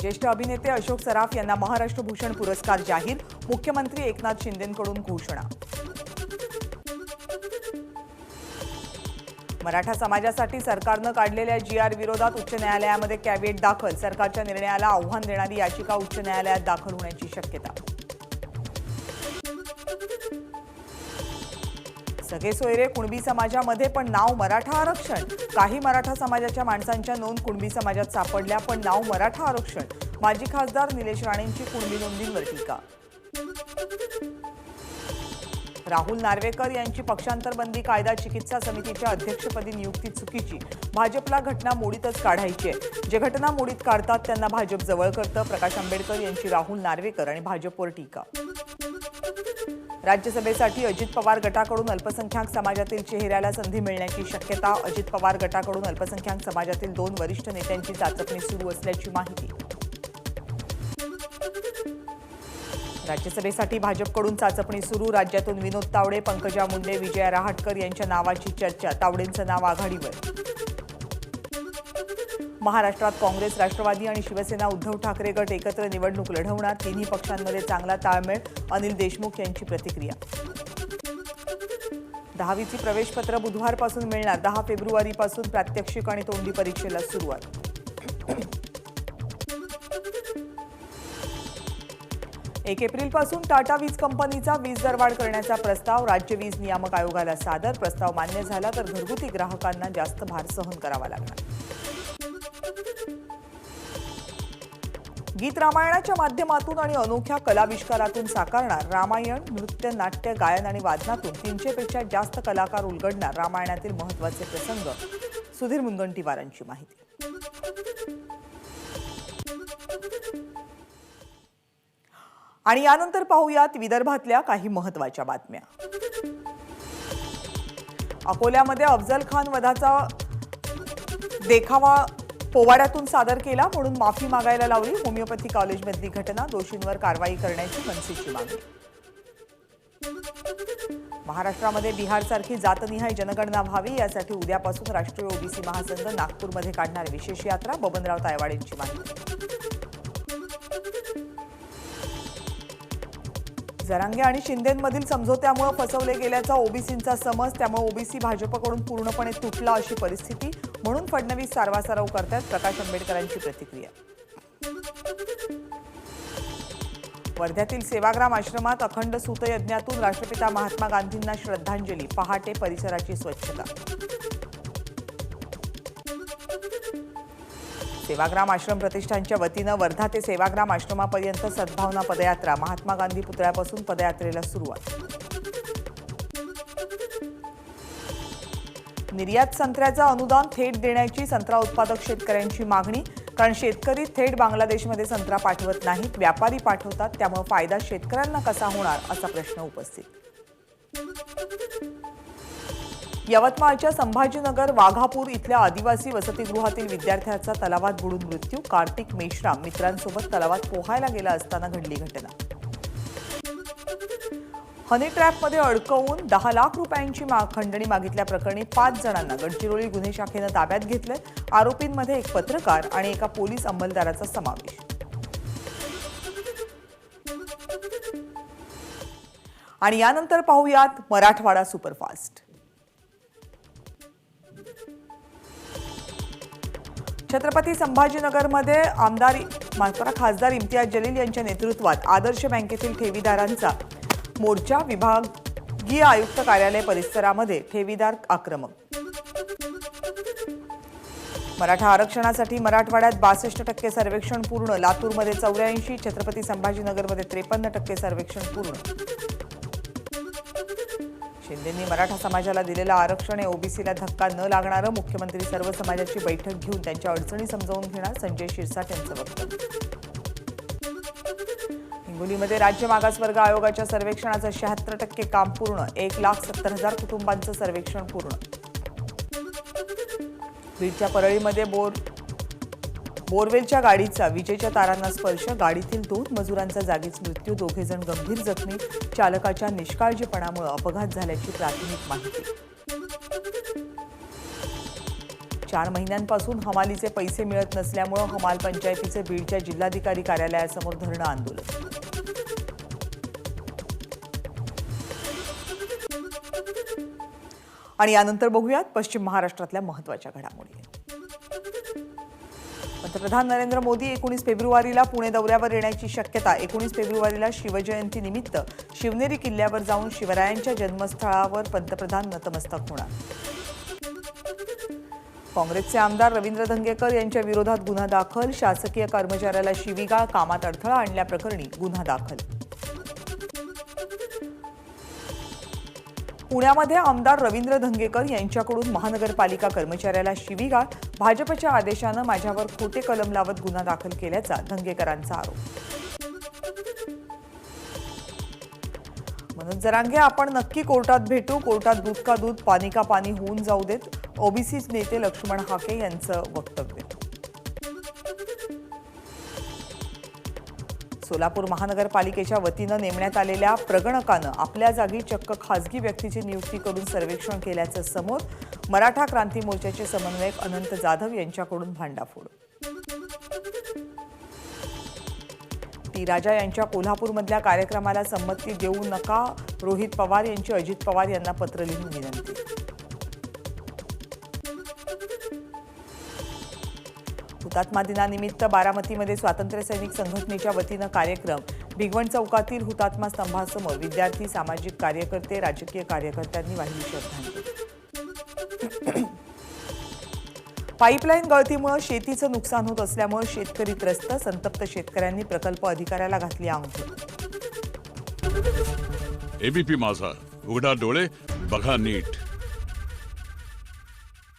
ज्येष्ठ अभिनेते अशोक सराफ यांना महाराष्ट्र भूषण पुरस्कार जाहीर, मुख्यमंत्री एकनाथ शिंदेंकडून घोषणा। मराठा समाजासाठी सरकारनं काढलेल्या GR विरोधात उच्च न्यायालयामध्ये कॅव्हिएट दाखल, सरकारच्या निर्णयाला आव्हान देणारी याचिका उच्च न्यायालयात दाखल होण्याची शक्यता। सगळे सोयरे कुणबी समाजामध्ये पण नाव मराठा आरक्षण, काही मराठा समाजाच्या माणसांच्या नोंद कुणबी समाजात सापडल्या पण नाव मराठा आरक्षण, माजी खासदार निलेश राणेंची कुणबी नोंदींवर टीका। राहुल नार्वेकर यांची पक्षांतर बंदी कायदा चिकित्सा समितीच्या अध्यक्षपदी नियुक्ती चुकीची, भाजपला घटना मोडीतच काढायची आहे, जे घटना मोडीत काढतात त्यांना भाजप जवळ करतं, प्रकाश आंबेडकर यांची राहुल नार्वेकर आणि भाजपवर टीका। राज्यसभेसाठी अजित पवार गटाकडून अल्पसंख्याक समाजातील चेहऱ्याला संधी मिळण्याची शक्यता, अजित पवार गटाकडून अल्पसंख्याक समाजातील 2 वरिष्ठ नेत्यांची चाचपणी सुरू असल्याची माहिती। राज्यसभेसाठी भाजपकडून चाचपणी सुरू, राज्यातून विनोद तावडे, पंकजा मुंडे, विजया रहाटकर यांच्या नावाची चर्चा, तावडेंचं नाव आघाडीवर। महाराष्ट्रात काँग्रेस, राष्ट्रवादी आणि शिवसेना उद्धव ठाकरे गट एकत्र निवडणूक लढवणार, तिन्ही पक्षांमध्ये चांगला ताळमेळ, अनिल देशमुख यांची प्रतिक्रिया। 10वीची प्रवेशपत्र बुधवारपासून मिळणार, 10 फेब्रुवारीपासून प्रात्यक्षिक आणि तोंडी परीक्षेला सुरुवात। 1 एप्रिलपासून टाटा वीज कंपनीचा वीज दरवाढ करण्याचा प्रस्ताव राज्य वीज नियामक आयोगाला सादर, प्रस्ताव मान्य झाला तर घरगुती ग्राहकांना जास्त भार सहन करावा लागणार। गीत रामायणाच्या माध्यमातून आणि अनोख्या कलाविष्कारातून साकारणार, रामायण नृत्य, नाट्य, गायन आणि वादनातून 300 पेक्षा जास्त कलाकार उलगडणार, रामायणातील महत्त्वाचे प्रसंग, सुधीर मुनगंटीवारांची माहिती। आणि यानंतर पाहूयात विदर्भातल्या काही महत्त्वाच्या बातम्या। अकोल्यामध्ये अफजल खान वधाचा देखावा पोवाड्यातून सादर केला म्हणून माफी मागायला लावली, होमिओपॅथी कॉलेजमधली घटना, दोषींवर कारवाई करण्याची मनसेची मागणी। महाराष्ट्रामध्ये बिहारसारखी जातनिहाय जनगणना व्हावी यासाठी उद्यापासून राष्ट्रीय ओबीसी महासंघ नागपूरमध्ये काढणार विशेष यात्रा, बबनराव तायवाडेंची माहिती। जरांगे आणि शिंदेंमधील समझोत्यामुळे फसवले गेल्याचा ओबीसींचा समज, त्यामुळे ओबीसी भाजपकडून पूर्णपणे तुटला अशी परिस्थिती, म्हणून फडणवीस सारवासारव करतात, प्रकाश आंबेडकरांची प्रतिक्रिया। वर्ध्यातील सेवाग्राम आश्रमात अखंड सूतयज्ञातून राष्ट्रपिता महात्मा गांधींना श्रद्धांजली, पहाटे परिसराची स्वच्छता। सेवाग्राम आश्रम प्रतिष्ठानच्या वतीनं वर्धा ते सेवाग्राम आश्रमापर्यंत सद्भावना पदयात्रा, महात्मा गांधी पुतळ्यापासून पदयात्रेला सुरुवात। निर्यात संत्र्याचं अनुदान थेट देण्याची संत्रा उत्पादक शेतकऱ्यांची मागणी, कारण शेतकरी थेट बांगलादेशमध्ये संत्रा पाठवत नाहीत, व्यापारी पाठवतात, त्यामुळे फायदा शेतकऱ्यांना कसा होणार असा प्रश्न उपस्थित। यवतमाळच्या संभाजीनगर वाघापूर इथल्या आदिवासी वसतिगृहातील विद्यार्थ्याचा तलावात बुडून मृत्यू, कार्तिक मेश्राम मित्रांसोबत तलावात पोहायला गेला असताना घडली घटना। हनी ट्रॅपमध्ये अडकवून 10 लाख रुपयांची खंडणी मागितल्या प्रकरणी 5 जणांना गडचिरोली गुन्हे शाखेनं ताब्यात घेतले, आरोपींमध्ये एक पत्रकार आणि एका पोलीस अंमलदाराचा समावेश। आणि यानंतर पाहूयात मराठवाडा सुपरफास्ट। छत्रपती संभाजीनगरमध्ये खासदार इम्तियाज जलील यांच्या नेतृत्वात आदर्श बँकेतील ठेवीदारांचा मोर्चा, विभागीय आयुक्त कार्यालय परिसरामध्ये ठेवीदार आक्रमक। मराठा आरक्षणासाठी मराठवाड्यात 62% सर्वेक्षण पूर्ण, लातूरमध्ये 84, छत्रपती संभाजीनगरमध्ये 53% सर्वेक्षण पूर्ण। शिंदेंनी मराठा समाजाला दिलेलं आरक्षण हे ओबीसीला धक्का न लागणारं, मुख्यमंत्री सर्व समाजाची बैठक घेऊन त्यांच्या अडचणी समजावून घेणार, संजय शिरसाट यांचं वक्तव्य। हिंगोलीमध्ये राज्य मागासवर्ग आयोगाच्या सर्वेक्षणाचं 76% काम पूर्ण, 1,70,000 कुटुंबांचं सर्वेक्षण पूर्ण। बीडच्या परळीमध्ये बोरवेलच्या गाडीचा विजेच्या तारांना स्पर्श, गाडीतील 2 मजुरांचा जागीच मृत्यू, 2 जण गंभीर जखमी, चालकाच्या निष्काळजीपणामुळे अपघात झाल्याची प्राथमिक माहिती। 4 महिन्यांपासून हमालीचे पैसे मिळत नसल्यामुळे हमाल पंचायतीचे बीडच्या जिल्हाधिकारी कार्यालयासमोर धरणं आंदोलन. आणि यानंतर बघूयात पश्चिम महाराष्ट्रातल्या महत्त्वाच्या घडामोडी. पंतप्रधान नरेंद्र मोदी 19 फेब्रुवारीला पुणे दौऱ्यावर येण्याची शक्यता. 19 फेब्रुवारीला शिवजयंती निमित्त शिवनेरी किल्ल्यावर जाऊन शिवरायांच्या जन्मस्थळावर पंतप्रधान नतमस्तक होणार. काँग्रेसचे आमदार रवींद्र धंगेकर यांच्या विरोधात गुन्हा दाखल. शासकीय कर्मचाऱ्याला शिवीगाळ, कामात अडथळा आणल्याप्रकरणी गुन्हा दाखल. पुण्यामध्ये आमदार रवींद्र धंगेकर यांच्याकडून महानगरपालिका कर्मचाऱ्याला शिवीगाळ. भाजपच्या आदेशानं माझ्यावर खोटे कलम लावत गुन्हा दाखल केल्याचा धंगेकरांचा आरोप. मनोज जरांगे, आपण नक्की कोर्टात भेटू. कोर्टात दूध का दूध, पाणी का पाणी होऊन जाऊ देत. ओबीसी नेते लक्ष्मण हाके यांचं वक्तव्य. सोलापूर महानगरपालिकेच्या वतीनं नेमण्यात आलेल्या प्रगणकानं आपल्या जागी चक्क खासगी व्यक्तीची नियुक्ती करून सर्वेक्षण केल्याचं समोर. मराठा क्रांती मोर्चाचे समन्वयक अनंत जाधव यांच्याकडून भांडाफोड. टी राजा यांच्या कोल्हापूरमधल्या कार्यक्रमाला संमती देऊ नका. रोहित पवार यांची अजित पवार यांना पत्र लिहून विनंती. हुतात्मा दिनानिमित्त बारामतीमध्ये स्वातंत्र्य सैनिक संघटनेच्या वतीनं कार्यक्रम. भिगवण चौकातील हुतात्मा स्तंभासमोर विद्यार्थी, सामाजिक कार्यकर्ते, राजकीय कार्यकर्त्यांनी वाहिली श्रद्धांजली. पाईपलाईन गळतीमुळे शेतीचं नुकसान होत असल्यामुळे शेतकरी त्रस्त. संतप्त शेतकऱ्यांनी प्रकल्प अधिकाऱ्याला घातली अंगठे. एबीपी माझा, उघडा डोळे बघा नीट.